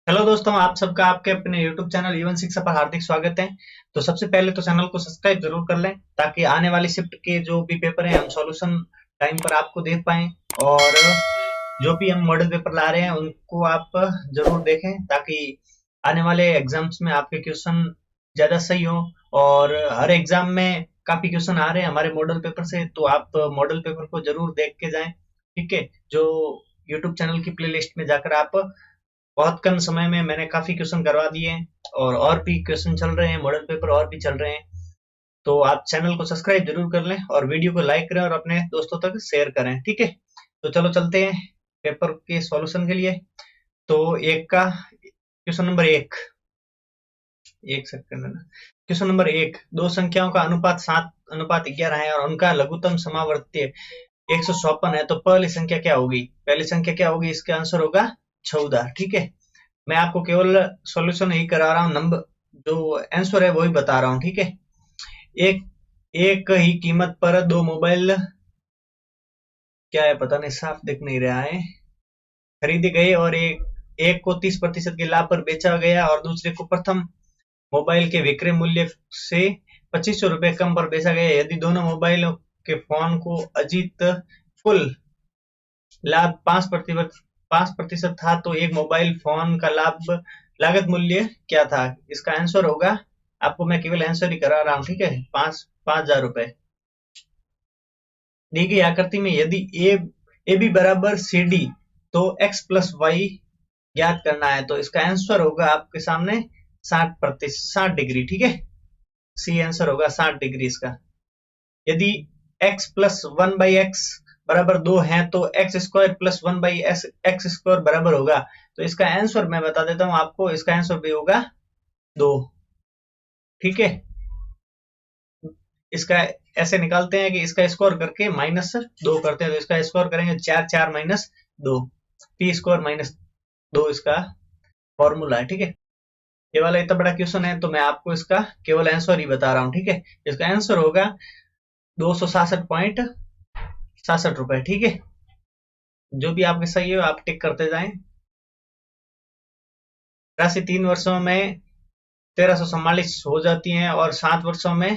Hello दोस्तों, आप सबका आपके अपने YouTube चैनल इवन शिक्षा पर हार्दिक स्वागत है। तो सबसे पहले तो चैनल को सब्सक्राइब जरूर कर लें ताकि आने वाली शिफ्ट के जो भी पेपर हैं हम सॉल्यूशन टाइम पर आपको दे पाएं। और जो भी हम मॉडल पेपर ला रहे हैं उनको आप जरूर देखें ताकि आने वाले एग्जाम्स में आपके क्वेश्चन ज्यादा सही हो। और हर एग्जाम में काफी क्वेश्चन आ रहे हैं हमारे मॉडल पेपर से, तो आप मॉडल पेपर को जरूर देख के जाएं। ठीक है, जो YouTube चैनल की प्लेलिस्ट में जाकर आप बहुत कम समय में मैंने काफी क्वेश्चन करवा दिए हैं और भी क्वेश्चन चल रहे हैं, मॉडल पेपर और भी चल रहे हैं। तो आप चैनल को सब्सक्राइब जरूर कर लें और वीडियो को लाइक करें और अपने दोस्तों तक शेयर करें। ठीक है, तो चलो चलते हैं पेपर के सॉल्यूशन के लिए। तो एक का क्वेश्चन नंबर एक सेकंड ना। क्वेश्चन नंबर एक, दो संख्याओं का अनुपात 7:11 है और उनका लघुत्तम समावर्तीय 154 है, तो पहली संख्या क्या होगी? पहली संख्या क्या होगी? इसका आंसर होगा 14। ठीक है, मैं आपको केवल सॉल्यूशन ही करा रहा हूँ, नंबर जो आंसर है वही बता रहा हूँ। ठीक है, एक एक ही कीमत पर दो मोबाइल, क्या है पता नहीं, साफ दिख नहीं रहा है, खरीदे गए और एक एक को 30% के लाभ पर बेचा गया और दूसरे को प्रथम मोबाइल के विक्रय मूल्य से 2500 रुपए कम पर बेचा गया। यदि दोनों मोबाइलों के फोन को अजीत कुल लाभ 5% था तो एक मोबाइल फोन का लाभ लागत मूल्य क्या था? इसका आंसर होगा, आपको मैं केवल आंसर ही करा रहा हूँ। ठीक है, 5,000 रुपए। दी गई आकृति में यदि ए बी बराबर सी डी तो एक्स प्लस वाई ज्ञात करना है, तो इसका आंसर होगा आपके सामने 60 डिग्री। ठीक है, सी आंसर होगा 60 डिग्री इसका। यदि x प्लस 1/x बराबर 2 है तो x square plus 1/x square बराबर होगा, तो इसका आंसर मैं बता देता हूं आपको, इसका आंसर भी होगा 2। ठीक है, इसका ऐसे निकालते हैं कि इसका स्क्वायर करके -2 करते हैं, तो इसका स्क्वायर करेंगे 4 4 -2 पी स्क्वायर -2 इसका फॉर्मूला है। ठीक है, ये वाला इतना बड़ा क्वेश्चन है तो मैं आपको इसका केवल आंसर ही बता रहा हूँ। ठीक है, इसका आंसर होगा 266.67 रुपए। ठीक है, जो भी आपके सही है आप टिक करते जाएं। राशि 3 वर्षों में 1344 हो जाती है और 7 वर्षों में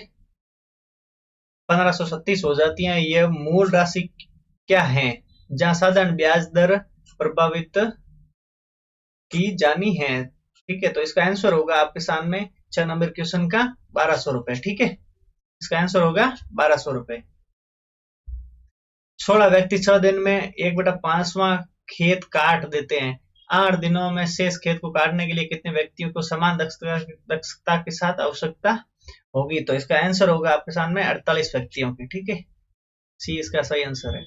1536 हो जाती है। यह मूल राशि क्या है जहां साधारण ब्याज दर प्रभावित की जानी है? ठीक है, तो इसका आंसर होगा आपके सामने 6 नंबर क्वेश्चन का 1200 रुपए। ठीक है, इसका आंसर होगा 1200 रुपए। 16 व्यक्ति 6 दिन में 1/5वां खेत काट देते हैं। 8 दिनों में शेष खेत को काटने के लिए कितने व्यक्तियों को समान दक्षता के साथ आवश्यकता होगी? तो इसका आंसर होगा आपके सामने 48 व्यक्तियों की। ठीक है, सी इसका सही आंसर है।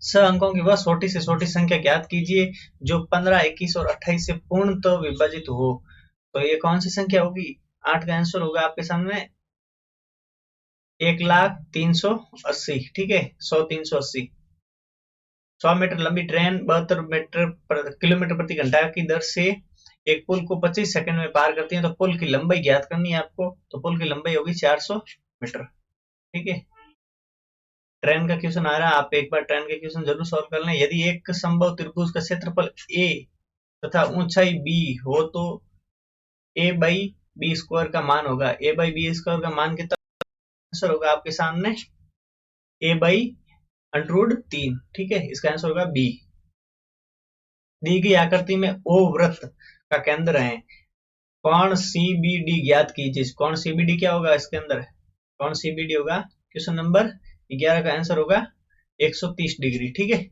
6 अंकों की वह छोटी से छोटी संख्या ज्ञात कीजिए जो 15, 21 और 28 से पूर्णतः विभाजित हो, तो ये कौन सी संख्या होगी? 8 का आंसर होगा आपके सामने 1,03,80। ठीक है, 100, 380। 100 मीटर लंबी ट्रेन 72 किलोमीटर प्रति घंटा की दर से एक पुल को 25 सेकंड में पार करती है, तो पुल की लंबाई ज्ञात करनी है आपको, तो पुल की लंबाई होगी 400 मीटर। ठीक है, ट्रेन का क्वेश्चन आ रहा है, आप एक बार ट्रेन के क्वेश्चन जरूर सॉल्व कर लें। यदि एक संभव त्रिभुज का क्षेत्रफल ए तथा ऊंचाई बी हो तो ए बाई बी स्क्वायर का मान होगा, ए बाई बी स्क्वायर का मान कितना? आंसर होगा आपके सामने ए बाई √3। ठीक है, इसका आंसर होगा बी। दी गई आकृति में ओ वृत्त का केंद्र है, कौन सीबीडी ज्ञात कीजिए। कौन सीबीडी क्या होगा इसके अंदर? कौन सीबीडी होगा? क्वेश्चन नंबर 11 का आंसर होगा 130 डिग्री। ठीक है,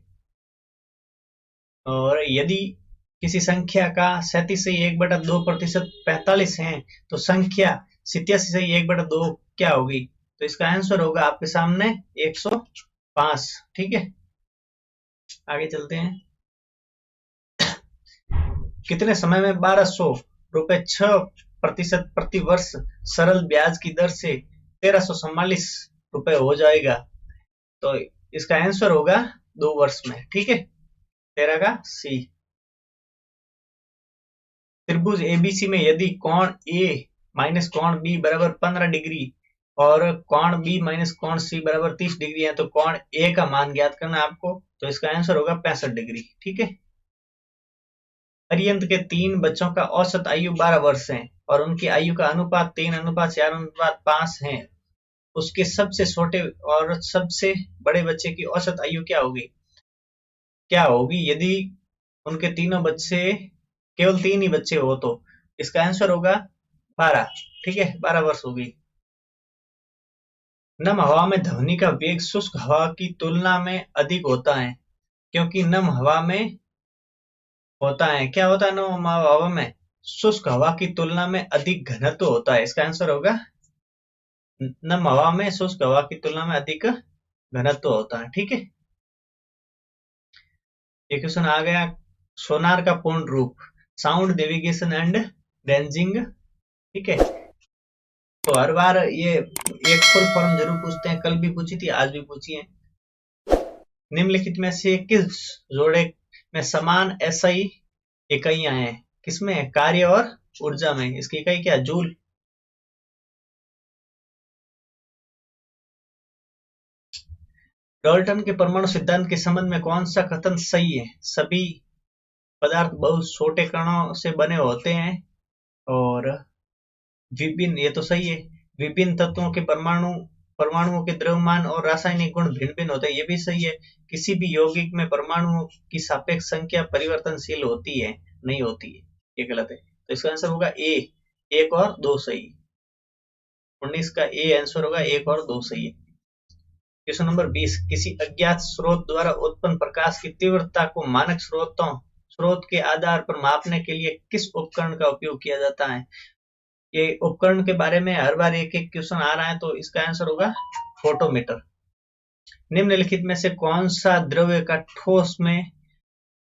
और यदि किसी संख्या का 37 से 1/2% 45 है तो संख्या 87 से 1/2 क्या होगी? तो इसका आंसर होगा आपके सामने 105। ठीक है, आगे चलते हैं। कितने समय में 1200 रुपए 6% प्रति वर्ष सरल ब्याज की दर से 1344 रुपए हो जाएगा? तो इसका आंसर होगा 2 वर्ष में। ठीक है, 13 का सी। त्रिभुज एबीसी में यदि कोण ए माइनस कोण बी बराबर 15 डिग्री और कोण बी माइनस कोण सी बराबर 30 डिग्री है, तो कोण ए का मान ज्ञात करना है आपको, तो इसका आंसर होगा 65 डिग्री। ठीक है, पर्यंत के 3 बच्चों का औसत आयु 12 वर्ष है और उनकी आयु का अनुपात 3:4:5 है, उसके सबसे छोटे और सबसे बड़े बच्चे की औसत आयु क्या होगी यदि उनके तीनों बच्चे केवल 3 ही बच्चे हो तो? इसका आंसर होगा 12। ठीक है, 12 वर्ष होगी। नम हवा में ध्वनि का वेग शुष्क हवा की तुलना में अधिक होता है, क्योंकि नम हवा में होता है, क्या होता है नम हवा में? शुष्क हवा की तुलना में अधिक घनत्व होता है। इसका आंसर होगा नम हवा में शुष्क हवा की तुलना में अधिक घनत्व होता है। ठीक है, ये क्वेश्चन आ गया। सोनार का पूर्ण रूप? Sound navigation and ranging. ठीक है, तो हर बार ये एक फुल फॉर्म जरूर पूछते हैं, कल भी पूछी थी, आज भी पूछी है। निम्नलिखित में से किस जोड़े में समान एसआई इकाइयां हैं? किसमें? कार्य और ऊर्जा में। इसकी इकाई क्या? जूल। डाल्टन के परमाणु सिद्धांत के संबंध में कौन सा कथन सही है? सभी पदार्थ बहुत छोटे कणों से बने होते हैं और विभिन्न, ये तो सही है। विभिन्न तत्वों के परमाणुओं के द्रव्यमान और रासायनिक गुण भिन्न भिन्न होते हैं, ये भी सही है। किसी भी यौगिक में परमाणुओं की सापेक्ष संख्या परिवर्तनशील होती है, नहीं होती है, ये गलत है। तो इसका आंसर होगा ए। 1 और 2 सही। 19 का ए आंसर होगा, 1 और 2 सही है। क्वेश्चन नंबर 20, किसी अज्ञात स्रोत द्वारा उत्पन्न प्रकाश की तीव्रता को मानक स्रोत के आधार पर मापने के लिए किस उपकरण का उपयोग किया जाता है? ये उपकरण के बारे में हर बार एक एक क्वेश्चन आ रहा है, तो इसका आंसर होगा फोटोमीटर। निम्नलिखित में से कौन सा द्रव्य का ठोस में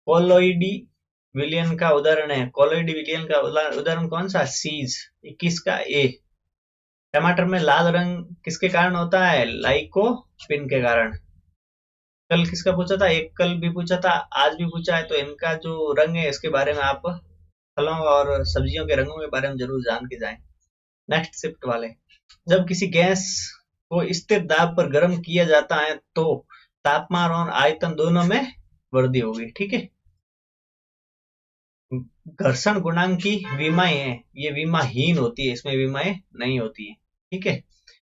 कोलोइडी विलयन का उदाहरण है? कोलोइडी विलयन का उदाहरण कौन सा? सीज। 21 का ए। टमाटर में लाल रंग किसके कारण होता है? लाइकोपिन के कारण। कल किसका पूछा था? एक कल भी पूछा था, आज भी पूछा है, तो इनका जो रंग है इसके बारे में आप फलों और सब्जियों के रंगों के बारे में जरूर जान के जाएं। नेक्स्ट शिफ्ट वाले, जब किसी गैस को स्थिर दाब पर गर्म किया जाता है तो तापमान और आयतन दोनों में वृद्धि होगी। ठीक है, घर्षण गुणांक की विमाएं हैं, ये विमाहीन होती है, इसमें विमाएं नहीं होती है। ठीक है,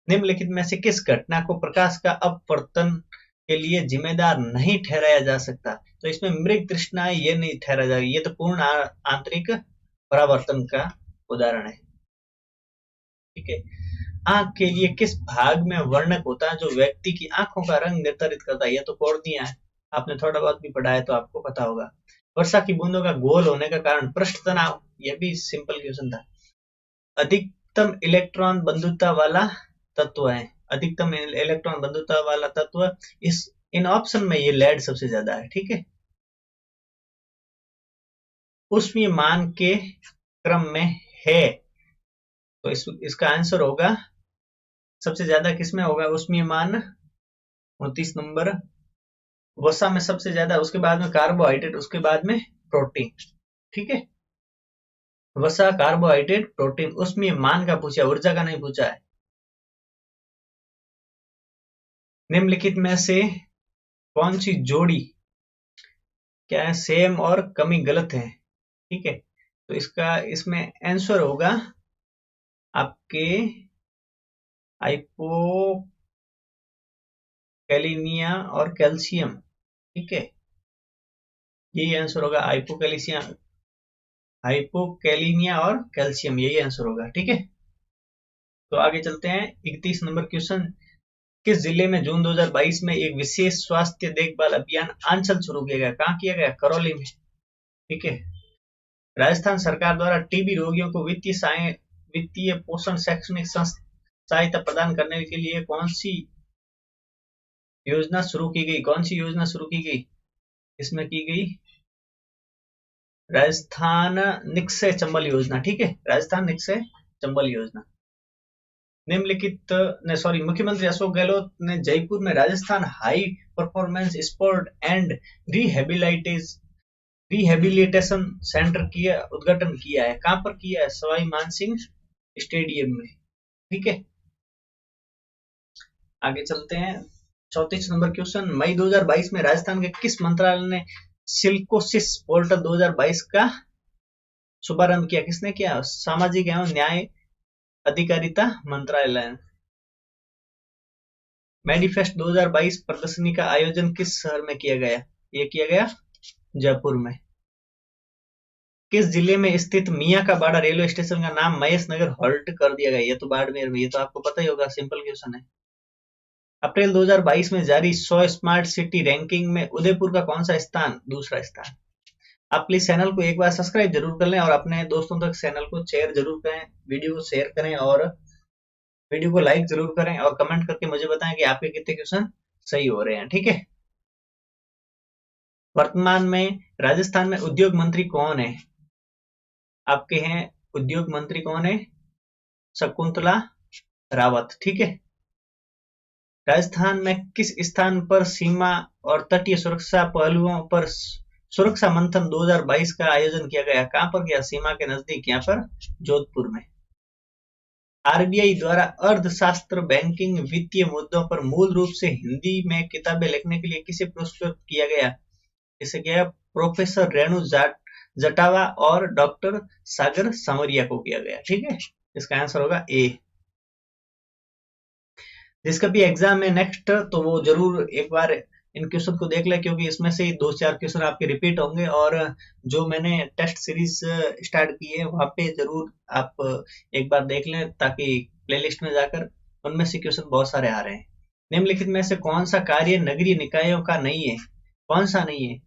निम्नलिखित में से किस घटना को प्रकाश का अपवर्तन के लिए जिम्मेदार नहीं ठहराया जा सकता? तो इसमें मृग तृष्णा ये नहीं ठहराया जाएगा, ये तो पूर्ण आंतरिक परावर्तन का उदाहरण है। ठीक है, आंख के लिए किस भाग में वर्णक होता है जो व्यक्ति की आंखों का रंग निर्धारित करता है? ये तो कॉर्निया है, आपने थोड़ा बहुत भी पढ़ा है तो आपको पता होगा। वर्षा की बूंदों का गोल होने का कारण? पृष्ठ तनाव। यह भी सिंपल क्वेश्चन था। अधिकतम इलेक्ट्रॉन बंधुता वाला तत्व है? अधिकतम इलेक्ट्रॉन बंधुता वाला तत्व इस इन ऑप्शन में ये लेड सबसे ज्यादा है। ठीक है, उष्मीयमान के क्रम में है, तो इसका आंसर होगा सबसे ज्यादा किसमें होगा? उष्मीयमान 29 नंबर। वसा में सबसे ज्यादा, उसके बाद में कार्बोहाइड्रेट, उसके बाद में प्रोटीन। ठीक है, वसा, कार्बोहाइड्रेट, प्रोटीन। उष्मीयमान का पूछा, ऊर्जा का नहीं पूछा है। निम्नलिखित में से कौन सी जोड़ी क्या है? सेम और कमी गलत है। ठीक है, तो इसमें आंसर होगा आपके हाइपोकैलिमिया और कैल्शियम। ठीक है, यही आंसर होगा, हाइपोकैलिमिया और कैल्शियम, यही आंसर होगा। ठीक है, तो आगे चलते हैं। 31 नंबर क्वेश्चन, किस जिले में जून 2022 में एक विशेष स्वास्थ्य देखभाल अभियान आंचल शुरू किया गया? कहाँ किया गया? करौली में। ठीक है, राजस्थान सरकार द्वारा टीबी रोगियों को वित्तीय पोषण शैक्षणिक सहायता प्रदान करने के लिए कौन सी योजना शुरू की गई? कौन सी योजना शुरू की गई? इसमें की गई राजस्थान निक्षय चंबल योजना। ठीक है, राजस्थान निक्षय चंबल योजना। निम्नलिखित ने सॉरी मुख्यमंत्री अशोक गहलोत ने जयपुर में Rajasthan high performance sport and rehabilitation centre किया उद्घाटन किया है। कहां पर किया है? सवाई मानसिंह स्टेडियम में। ठीक है, आगे चलते हैं। 34 नंबर क्वेश्चन, मई 2022 में राजस्थान के किस मंत्रालय ने सिल्कोसिस पोर्टल 2022 का शुभारंभ किया किसने किया? सामाजिक एवं न्याय अधिकारिता मंत्रालय। मैनिफेस्ट 2022 प्रदर्शनी का आयोजन किस शहर में किया गया? ये किया गया जयपुर में। किस जिले में स्थित मियां का बाड़ा रेलवे स्टेशन का नाम महेश नगर हॉल्ट कर दिया गया? ये तो बाड़मेर में, ये तो आपको पता ही होगा, सिंपल क्वेश्चन है। अप्रैल 2022 में जारी 100 स्मार्ट सिटी रैंकिंग में उदयपुर का कौन सा स्थान? दूसरा स्थान। आप प्लीज चैनल को एक बार सब्सक्राइब जरूर कर लें और अपने दोस्तों तक चैनल को शेयर जरूर करें, वीडियो को शेयर करें और वीडियो को लाइक जरूर करें और कमेंट करके मुझे बताएं कि आपके कितने क्वेश्चन सही हो रहे हैं, ठीक है। वर्तमान में राजस्थान में उद्योग मंत्री कौन है? आपके हैं उद्योग मंत्री कौन है? शकुंतला रावत, ठीक है। राजस्थान में किस स्थान पर सीमा और तटीय सुरक्षा पहलुओं पर सुरक्षा मंथन 2022 का आयोजन किया गया? कहां पर किया? सीमा के नजदीक, यहाँ पर जोधपुर में। आरबीआई द्वारा अर्थशास्त्र, बैंकिंग, वित्तीय मुद्दों पर मूल रूप से हिंदी में किताबें लिखने के लिए किसे पुरस्कृत किया गया? इसे किया प्रोफेसर रेणु जटावा और डॉक्टर सागर समरिया को किया गया, ठीक है। इसका आंसर होगा ए। जिसका भी एग्जाम है नेक्स्ट, तो वो जरूर एक बार इन क्वेश्चन को देख ले, क्योंकि इसमें से 2-4 क्वेश्चन आपके रिपीट होंगे और जो मैंने टेस्ट सीरीज स्टार्ट की है वहां पे जरूर आप एक बार देख लें, ताकि प्लेलिस्ट में जाकर उनमें से क्वेश्चन बहुत सारे आ रहे हैं। निम्नलिखित में से कौन सा कार्य नगरीय निकायों का नहीं है? कौन सा नहीं है?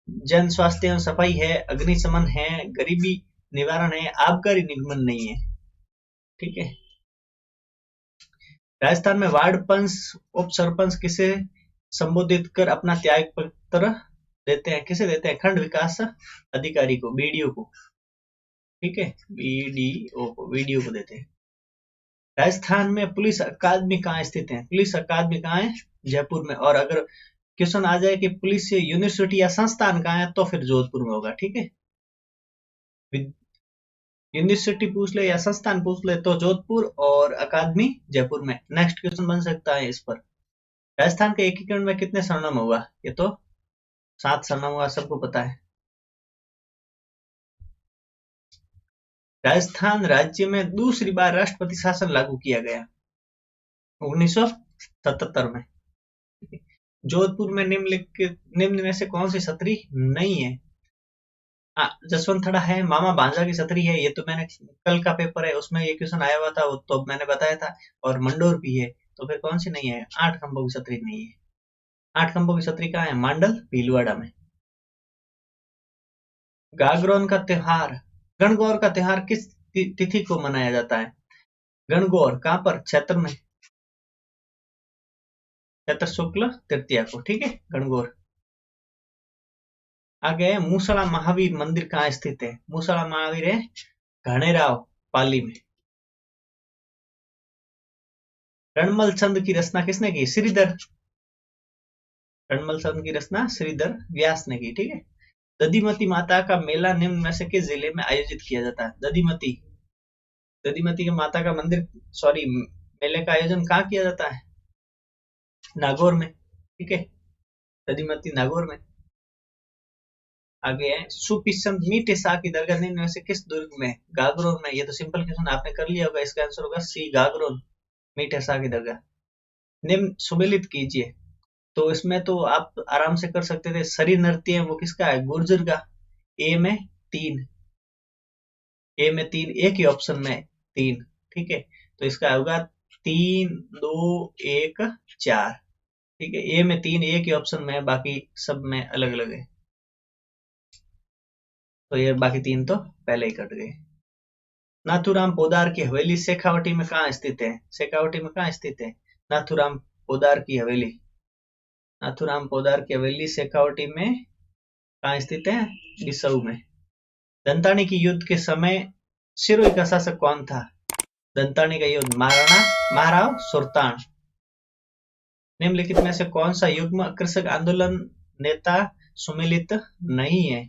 जन स्वास्थ्य एवं सफाई है, अग्निशमन है, गरीबी निवारण है, आबकारी निगमन नहीं है, ठीक है। राजस्थान में वार्ड पंच, उप सरपंच किसे संबोधित कर अपना त्याग पत्र देते हैं? किसे देते हैं? खंड विकास अधिकारी को, बीडीओ को, ठीक है, बीडीओ को देते हैं। राजस्थान में पुलिस अकादमी कहाँ स्थित है? पुलिस अकादमी कहाँ है? जयपुर में। और अगर क्वेश्चन आ जाए कि पुलिस यूनिवर्सिटी या संस्थान कहाँ है, तो फिर जोधपुर में होगा, ठीक है। यूनिवर्सिटी पूछ ले या संस्थान पूछ ले तो जोधपुर, और अकादमी जयपुर में। नेक्स्ट क्वेश्चन बन सकता है इस पर। राजस्थान के एकीकरण में कितने सरनाम हुआ? ये तो 7 सरनाम हुआ, सबको पता है। राजस्थान राज्य में दूसरी बार राष्ट्रपति शासन लागू किया गया 1977 में। जोधपुर में निम्न में से कौन सी छतरी नहीं है? जसवंत है, मामा भांजा की छतरी है, ये तो मैंने कल का पेपर है उसमें ये क्वेश्चन आया हुआ था, वो तो मैंने बताया था। और मंडोर भी है, तो फिर कौन सी नहीं है? 8 खंभों की छतरी नहीं है। 8 खंभों की छतरी कहाँ है? मांडल भीलवाड़ा में। गागरोन का त्योहार, गणगौर का त्योहार किस तिथि को मनाया जाता है? गणगौर कहाँ पर? चैत्र में, चैत्र शुक्ल तृतीया को, ठीक है, गणगौर। आगे मूसला महावीर मंदिर कहाँ स्थित है? मूसला महावीर है घनेराव पाली में। रणमल छंद की रचना किसने की? श्रीधर। रणमल छंद की रचना श्रीधर व्यास ने की, ठीक है। दधिमती माता का मेला निम्न में से किस जिले में आयोजित किया जाता है? दधिमती, दधिमती के माता का मंदिर, सॉरी, मेले का आयोजन कहाँ किया जाता है? नागौर में, ठीक है, दधिमती नागौर में। आगे है सुपिसम मीठे शाह की दरगाह निम्न में से किस दुर्ग में? गागरोन में। ये तो सिंपल क्वेश्चन आपने कर लिया होगा, इसका आंसर होगा सी, गागरोन, मीठे शाह की दरगाह। निम्न सुमेलित कीजिए, तो इसमें तो आप आराम से कर सकते थे। शरीर नृत्य वो किसका है? गुर्जर का। ए में 3, ए में 3, एक ही ऑप्शन में 3, ठीक है, तो इसका होगा 3, 2, 1, 4, ठीक है। ए में 3 एक ही ऑप्शन में है, बाकी सब में अलग अलग है, तो ये बाकी 3 तो पहले ही कट गए। नाथूराम पोदार की हवेली शेखावटी में कहाँ स्थित है? शेखावटी में कहाँ स्थित है नाथूराम पोदार की हवेली? नाथूराम पोदार की हवेली शेखावटी में कहाँ स्थित है? बिसऊ में। दंतानी की युद्ध के समय सिरोही का शासक कौन था? दंतानी का युद्ध महाराणा महाराव सुरतान। निम्नलिखित में से कौन सा युग्म कृषक आंदोलन नेता सुमेलित नहीं है?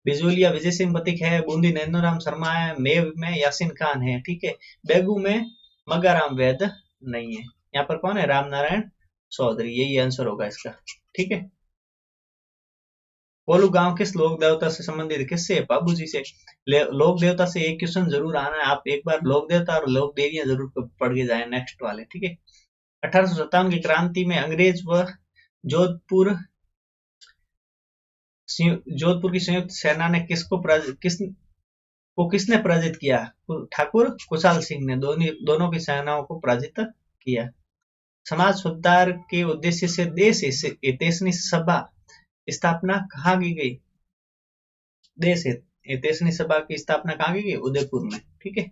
बिजोलिया विजय सिंह पथिक है, बूंदी नरेंद्रराम शर्मा है, मेव में यासीन खान है, ठीक है। बेगू में मगाराम वैद नहीं है। यहाँ पर कौन है? राम नारायण चौधरी, यही आंसर होगा इसका, ठीक है। कोलू गांव किस लोक देवता से संबंधित है? किससे? बाबू जी से। लोक देवता से एक क्वेश्चन जरूर आना है, आप एक बार लोक देवता और लोक देवियां जरूर पढ़ के जाए नेक्स्ट वाले, ठीक है। 1857 की क्रांति में अंग्रेज व जोधपुर जोधपुर की संयुक्त सेना ने किसने पराजित किया? ठाकुर कुशाल सिंह ने दोनों की सेनाओं को पराजित किया। समाज सुधार के उद्देश्य से देश हितैषणी सभा की स्थापना कहाँ की गई? देश हितैषणी सभा की स्थापना कहाँ की गई? उदयपुर में, ठीक है।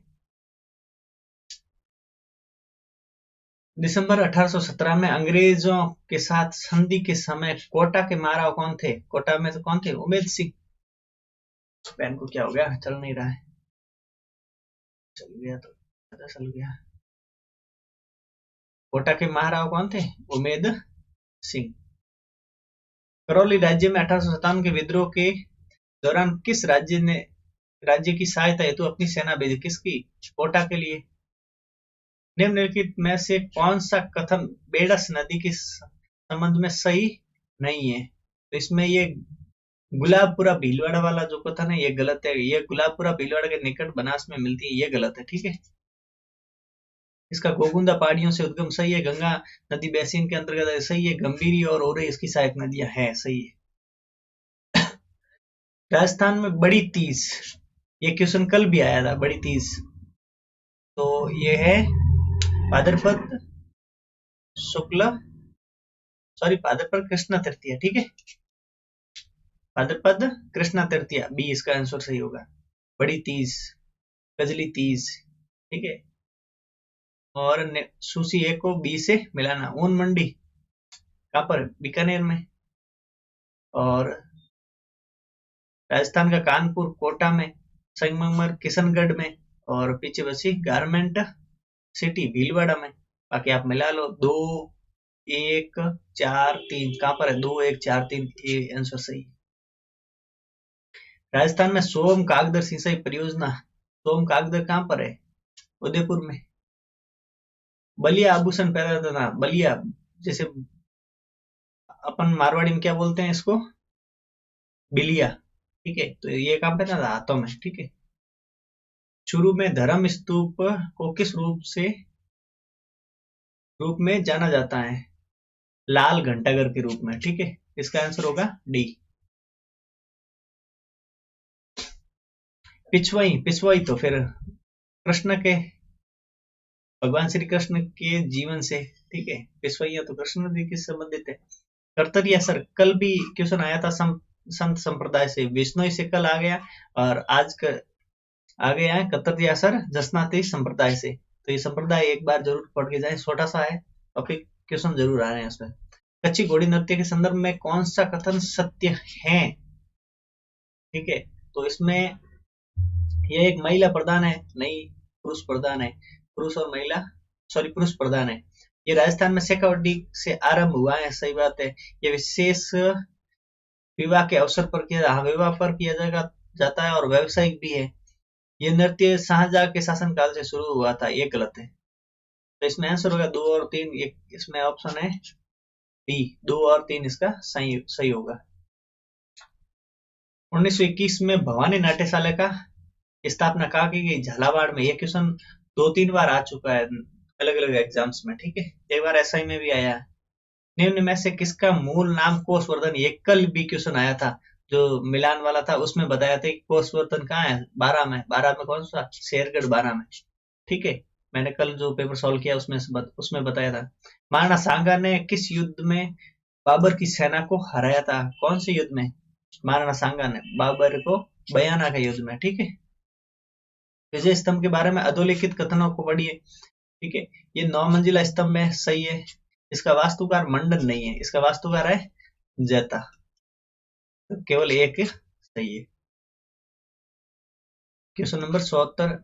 दिसंबर 1817 में अंग्रेजों के साथ संधि के समय कोटा के महाराव कौन थे? कोटा में तो कौन थे? उमेद सिंह। पेन को क्या हो गया? चल नहीं रहा है। चल गया तो पता चल गया। कोटा के महाराव कौन थे? उमेद सिंह। करौली राज्य में 1857 के विद्रोह के दौरान किस राज्य की सहायता हेतु अपनी सेना भेजी? किसकी? कोटा के लिए। निम्नलिखित में से कौन सा कथन बेडस नदी के संबंध में सही नहीं है? तो इसमें ये गुलाबपुरा भीलवाड़ा वाला जो कथन है ये गलत है। ये गुलाबपुरा भीलवाड़ा के निकट बनास में मिलती है, ये गलत है, ठीक है। इसका गोगुंदा पहाड़ियों से उद्गम सही है। गंगा नदी बेसिन के अंतर्गत है, सही है। गंभीरी और ओरे इसकी सहायक नदियां हैं, सही है। राजस्थान में बड़ी तीज, ये क्वेश्चन कल भी आया था। बड़ी तीज तो ये है भाद्रपद शुक्ल भाद्रपद कृष्ण तृतीया, ठीक है। भाद्रपद कृष्ण तृतीया, बी इसका आंसर सही होगा। बड़ी तीज, कजली तीज, ठीक है। और सूची ए को बी से मिलाना। ऊन मंडी कहाँ पर? बीकानेर में। और राजस्थान का कानपुर कोटा में, संगमरमर किशनगढ़ में, और पीछे बची गारमेंट सिटी भीलवाड़ा में। बाकी आप मिला लो। 2 1 4 3 कहाँ पर है? 2 1 4 3, ये आंसर सही। राजस्थान में सोम कागदर सिंचाई परियोजना, सोम कागदर कहाँ पर है? उदयपुर में। बलिया आभूषण पैदा करना, बलिया जैसे अपन मारवाड़ी में क्या बोलते हैं इसको? बिलिया, ठीक है। तो ये काम करना था हाथों में, ठीक है। शुरू में धर्म स्तूप को किस रूप में जाना जाता है? लाल घंटाघर के रूप में, ठीक है। इसका आंसर होगा डी। पिछवाई तो फिर कृष्ण के, भगवान श्री कृष्ण के जीवन से, ठीक है। पिछवैया तो कृष्ण जी के संबंधित है। कर्तरिया सर कल भी क्वेश्चन आया था संत संप्रदाय से, विष्णु से कल आ गया, और आज आ गया है कतरिया सर जसनाती संप्रदाय से। तो ये संप्रदाय एक बार जरूर पढ़ के जाए, छोटा सा है, टॉपिक क्वेश्चन जरूर आ रहे हैं इसमें। कच्ची घोड़ी नृत्य के संदर्भ में कौन सा कथन सत्य है? ठीक है, तो इसमें ये एक महिला प्रधान है, नहीं पुरुष प्रधान है। पुरुष और महिला, सॉरी पुरुष प्रधान है। ये राजस्थान में शेखावटी से आरंभ हुआ है, सही बात है। ये विशेष विवाह के अवसर पर विवाह पर किया जाता है, और व्यावसायिक भी है। ये नृत्य शाहजहां के शासनकाल से शुरू हुआ था, ये गलत है। तो इसमें आंसर होगा 2 और 3। इसमें ऑप्शन है बी, 2 और 3 इसका सही होगा। 1921 में भवानी नाट्यशाला का स्थापना कहाँ की गई? झालावाड़ में। ये क्वेश्चन 2-3 बार आ चुका है अलग अलग एग्जाम्स में, ठीक है। एक बार एसआई में भी आया है। निम्न में से किसका मूल नाम कोषवर्धन? ये कल भी क्वेश्चन आया था, जो मिलान वाला था, उसमें बताया था कि कोषवर्धन कहाँ है? 12 में। 12 में कौन सा? शेरगढ़ 12 में, ठीक है। मैंने कल जो पेपर सॉल्व किया उसमें बताया था। महाराणा सांगा ने किस युद्ध में बाबर की सेना को हराया था? कौन से युद्ध में महाराणा सांगा ने बाबर को? बयाना का युद्ध में, ठीक है। विजय स्तंभ के बारे में अधोलिखित कथनों को पढ़िए, ठीक है। ये 9 मंजिला स्तंभ है, सही है। इसका वास्तुकार मंडन नहीं है, इसका वास्तुकार है जैता। तो केवल एक सही है। क्वेश्चन नंबर 74,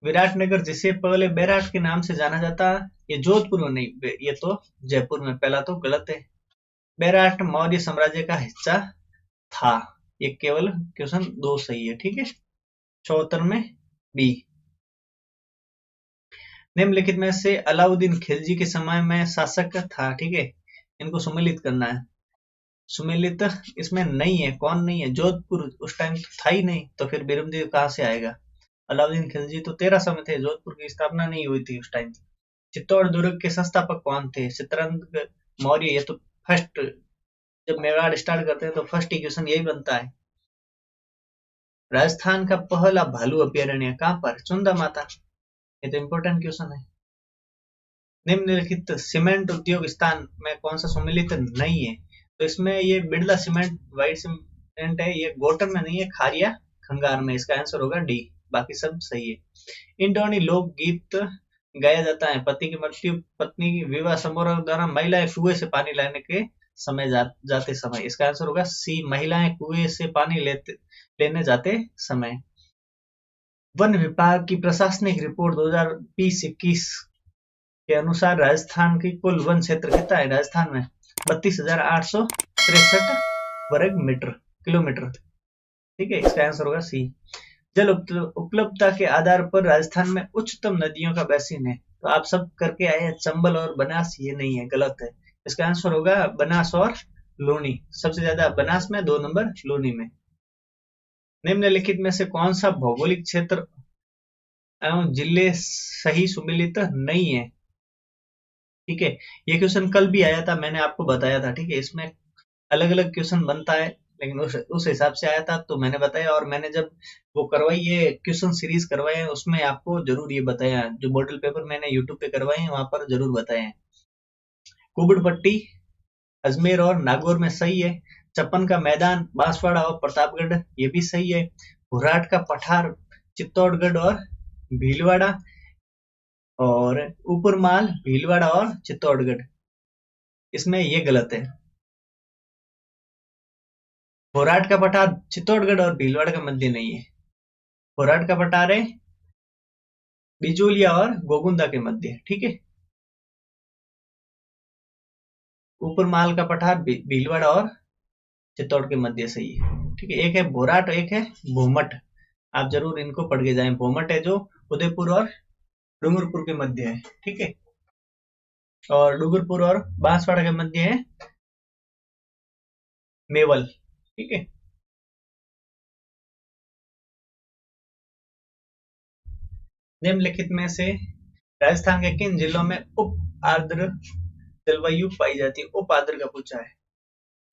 विराटनगर जिसे पहले बैराट के नाम से जाना जाता, ये जोधपुर में नहीं, ये तो जयपुर में। पहला तो गलत है। बैराट मौर्य साम्राज्य का हिस्सा था, ये केवल क्वेश्चन 2 सही है, ठीक है। 74 में बी। निम्नलिखित में से अलाउद्दीन खिलजी के समय में शासक था, ठीक है। इनको सम्मिलित करना है। सुमेलित इसमें नहीं है, कौन नहीं है? जोधपुर उस टाइम तो था ही नहीं, तो फिर बिरमदेव कहाँ से आएगा? अलाउद्दीन खिलजी तो 1300 में थे, जोधपुर की स्थापना नहीं हुई थी उस टाइम। चित्तौड़ दुर्ग के संस्थापक कौन थे? चित्रंग मौर्य। ये तो फर्स्ट, जब मेवाड़ स्टार्ट करते हैं तो फर्स्ट क्वेश्चन यही बनता है। राजस्थान का पहला भालू अभ्यारण्य कहाँ पर? चुंदा माता। ये तो इम्पोर्टेंट क्वेश्चन है। निम्नलिखित सीमेंट उद्योग स्थान में कौन सा सम्मिलित नहीं है? तो इसमें ये बिड़ला सीमेंट, व्हाइट सीमेंट है, ये गोटन में नहीं है, खारिया खंगार में। इसका आंसर होगा डी, बाकी सब सही है। इंडोनी लोक गीत गाया जाता है। पति की मृत्यु, पत्नी की विवाह समारोह के दौरान महिलाएं कुएं से पानी लाने के समय जाते समय। इसका आंसर होगा सी, महिलाएं कुएं से पानी लेने जाते समय। वन विभाग की प्रशासनिक रिपोर्ट 2020-21 के अनुसार राजस्थान की कुल वन क्षेत्र कितना है? राजस्थान में 32,863 वर्ग मीटर किलोमीटर। ठीक है, इसका आंसर होगा सी। जल उपलब्धता के आधार पर राजस्थान में उच्चतम नदियों का बेसिन है। तो आप सब करके आए हैं चंबल और बनास, ये नहीं है, गलत है। इसका आंसर होगा बनास और लूनी। सबसे ज्यादा बनास में, 2 नंबर लूनी में। निम्नलिखित में से कौन सा भौगोलिक क्षेत्र एवं जिले सही सुमेलित नहीं है? ठीक है, ये क्वेश्चन कल भी आया था, मैंने आपको बताया था। ठीक है, इसमें अलग अलग क्वेश्चन बनता है, लेकिन उस हिसाब से आया था तो मैंने बताया। और मैंने जब वो करवाई, ये क्वेश्चन सीरीज करवाए हैं, उसमें आपको जरूर ये बताया। जो मॉडल पेपर मैंने यूट्यूब पे करवाए हैं, वहां पर जरूर बताए हैं। कुबड़पट्टी अजमेर और नागौर में सही है। चप्पन का मैदान बांसवाड़ा और प्रतापगढ़, ये भी सही है। घुराट का पठार चित्तौड़गढ़ और भीलवाड़ा, और ऊपरमाल भीलवाड़ा और चित्तौड़गढ़, इसमें ये गलत है। घोराट का पठार चित्तौड़गढ़ और भीलवाड़ा के मध्य नहीं है। घोराट का पठार है बिजोलिया और गोगुंदा के मध्य। ठीक है, ऊपरमाल का पठार भीलवाड़ा और चित्तौड़ के मध्य सही है। ठीक है, एक है भोराट, एक है भोमट। आप जरूर इनको पढ़ के जाएं। भोमट है जो उदयपुर और डूंगरपुर के मध्य है। ठीक है, और डूंगरपुर और बांसवाड़ा के मध्य है मेवल। ठीक है, निम्नलिखित में से राजस्थान के किन जिलों में उप आर्द्र जलवायु पाई जाती है? उप आर्द्र का पूछा है,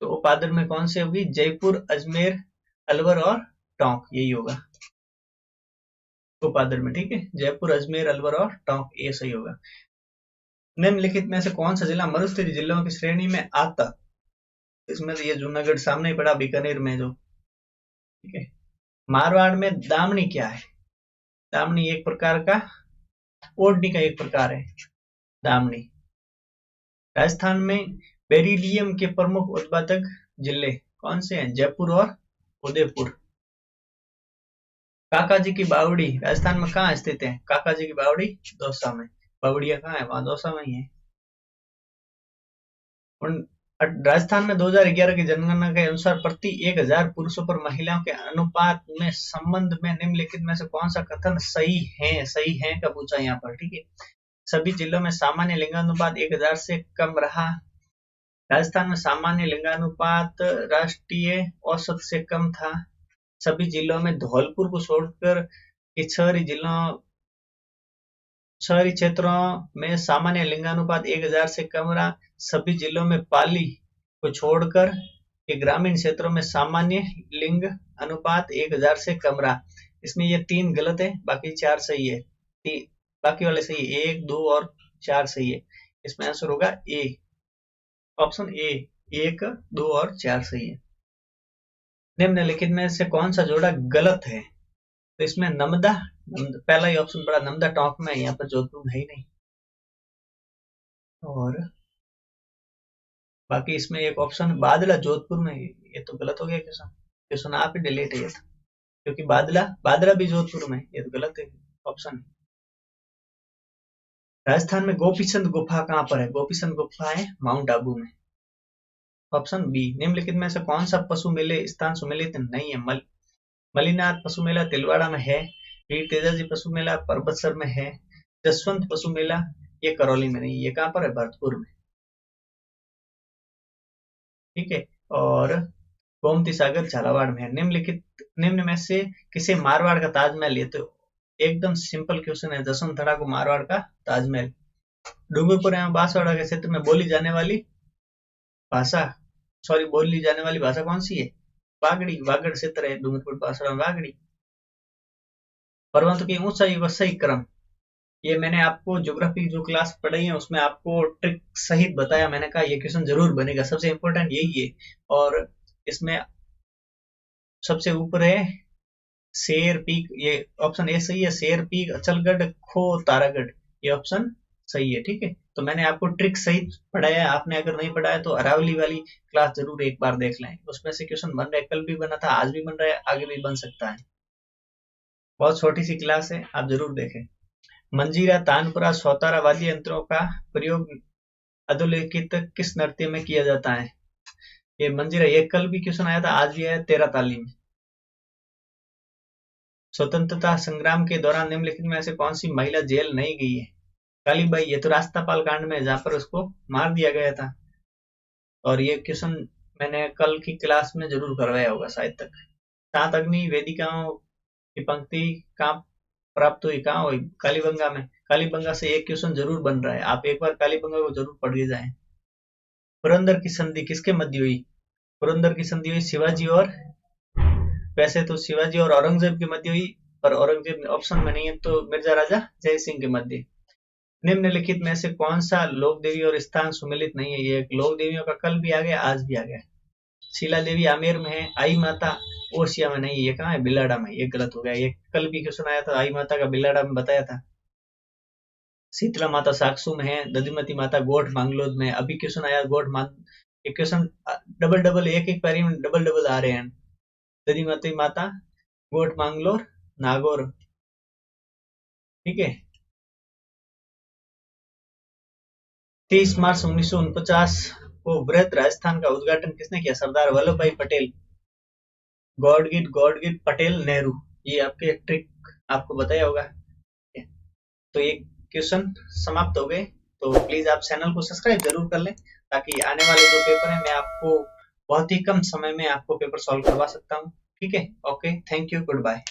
तो उप आर्द्र में कौन से होगी? जयपुर, अजमेर, अलवर और टोंक, यही होगा उप आर्द्र में। ठीक है, जयपुर, अजमेर, अलवर और टोंक, ये सही होगा। निम्नलिखित में से कौन सा जिला मरुस्थलीय जिलों की श्रेणी में आता? इसमें तो ये जूनागढ़ सामने ही पड़ा, बीकानेर में जो। ठीक है, मारवाड़ में दामनी क्या है? दामनी एक प्रकार का ओढ़नी का एक प्रकार है, दामनी। राजस्थान में बेरिलियम के प्रमुख उत्पादक जिले कौन से हैं? जयपुर और उदयपुर। काका जी की बावड़ी राजस्थान में कहाँ स्थित है? काका जी की बावड़ी दौसा में। बावड़िया कहाँ है? वहां दौसा में ही है। राजस्थान में 2011 की जनगणना के अनुसार प्रति 1000 पुरुषों पर महिलाओं के अनुपात में संबंध में निम्नलिखित में से कौन सा कथन सही है? सही है का पूछा यहाँ पर। ठीक है, सभी जिलों में सामान्य लिंगानुपात 1000 से कम रहा। राजस्थान में सामान्य लिंगानुपात राष्ट्रीय औसत से कम था। सभी जिलों में धौलपुर को छोड़कर के शहरी क्षेत्रों में सामान्य लिंगानुपात 1000 से कम रहा। सभी जिलों में पाली को छोड़कर के ग्रामीण क्षेत्रों में सामान्य लिंग अनुपात 1000 से कम रहा। इसमें ये 3 गलत है, बाकी 4 सही है। बाकी वाले सही है, 1, 2 और 4 सही है। इसमें आंसर होगा ए, ऑप्शन ए, 1, 2 और 4 सही है। निम्नलिखित में से कौन सा जोड़ा गलत है? तो इसमें नमदा, पहला ही ऑप्शन पड़ा, नमदा टोंक में, यहाँ पर जोधपुर है ही नहीं। और बाकी इसमें एक ऑप्शन बादला जोधपुर में, ये तो गलत हो गया क्वेश्चन। क्वेश्चन आप ही डिलीट है ये तो, क्योंकि बादला बादला भी जोधपुर में, ये तो गलत है ऑप्शन। राजस्थान में गोपीचंद गुफा कहाँ पर है? गोपीचंद गुफा है माउंट आबू में, ऑप्शन बी। निम्नलिखित में से कौन सा पशु मेले स्थान सुमेलित नहीं है? मलिनाथ पशु मेला तिलवाड़ा में है। वीर तेजाजी पशु मेला परबतसर में है। जसवंत पशु मेला ये करौली में नहीं, ये कहाँ पर है? भरतपुर में। ठीक है, और गोमती सागर झालावाड़ में है। निम्न में से किसे मारवाड़ का ताजमहल, ये तो एकदम सिंपल क्वेश्चन है। जसवंतरा को मारवाड़ का ताजमहल। डूंगरपुर एवं बांसवाड़ा के क्षेत्र में बोली जाने वाली भाषा बोली जाने वाली भाषा कौन सी है? वागड़ी। वागड़ क्षेत्र है डूंगरपुर बांसवाड़ा में, वागड़ी। पर्वतों की ऊंचाई व सही क्रम, ये मैंने आपको ज्योग्राफी जो क्लास पढ़ाई है उसमें आपको ट्रिक सहित बताया। मैंने कहा ये क्वेश्चन जरूर बनेगा, सबसे इंपॉर्टेंट यही है। और इसमें सबसे ऊपर है शेर पीक, ये ऑप्शन ए सही है। शेर पीक, अचलगढ़, खो, तारागढ़, ये ऑप्शन सही है। ठीक है, तो मैंने आपको ट्रिक सहित पढ़ाया है। आपने अगर नहीं पढ़ाया तो अरावली वाली क्लास जरूर एक बार देख लें, उसमें से क्वेश्चन बन रहा है। कल भी बना था, आज भी बन रहा है, आगे भी बन सकता है। बहुत छोटी सी क्लास है, आप जरूर देखें। मंजीरा, तानपुरा, सौतारा वाद्य यंत्रों का प्रयोग अधोलिखित किस नृत्य में किया जाता है? ये मंजीरा, ये कल भी क्वेश्चन आया था, आज भी आया, तेरा ताली में। स्वतंत्रता संग्राम के दौरान निम्नलिखित में से कौन सी महिला जेल नहीं गई है? कालीबाई, ये तो रास्तापाल कांड में जहां पर उसको मार दिया गया था। और ये क्वेश्चन मैंने कल की क्लास में जरूर करवाया होगा शायद तक। सात अग्नि वेदिकाओं की पंक्ति कहाँ प्राप्त हुई, कहाँ हुई? कालीबंगा में। कालीबंगा से एक क्वेश्चन जरूर बन रहा है, आप एक बार कालीबंगा को जरूर पढ़ के जाएं। पुरंदर की संधि किसके मध्य हुई? पुरंदर की संधि हुई शिवाजी और, वैसे तो शिवाजी और औरंगजेब के मध्य हुई, पर औरंगजेब ऑप्शन में नहीं है, तो मिर्जा राजा जय सिंह के मध्य। निम्नलिखित में से कौन सा लोक देवी और स्थान सुमेलित नहीं है? ये लोक देवियों का कल भी आ गया, आज भी आ गया। शीला देवी आमेर में है, आई माता ओसिया में नहीं, ये कहाँ है? बिलाड़ा में। ये गलत हो गया, ये कल भी क्वेश्चन आया था, आई माता का बिलाड़ा में बताया था। शीतला माता साकसू में है, दधिमती माता गोठ मांगलोद में। अभी क्वेश्चन आया गोठ मांग, ये क्वेश्चन डबल डबल एक एक पैरी में डबल डबल आ रहे हैं। दधिमती माता गोठ मांगलोर नागौर। ठीक है। 23 मार्च 1949 को वृहद राजस्थान का उद्घाटन किसने किया? सरदार वल्लभ भाई पटेल। गॉडगिट पटेल नेहरू, ये आपके ट्रिक आपको बताया होगा। तो ये क्वेश्चन समाप्त हो गए। तो प्लीज आप चैनल को सब्सक्राइब जरूर कर लें, ताकि आने वाले जो पेपर है मैं आपको बहुत ही कम समय में आपको पेपर सॉल्व करवा सकता हूँ। ठीक है, okay, thank you, good bye.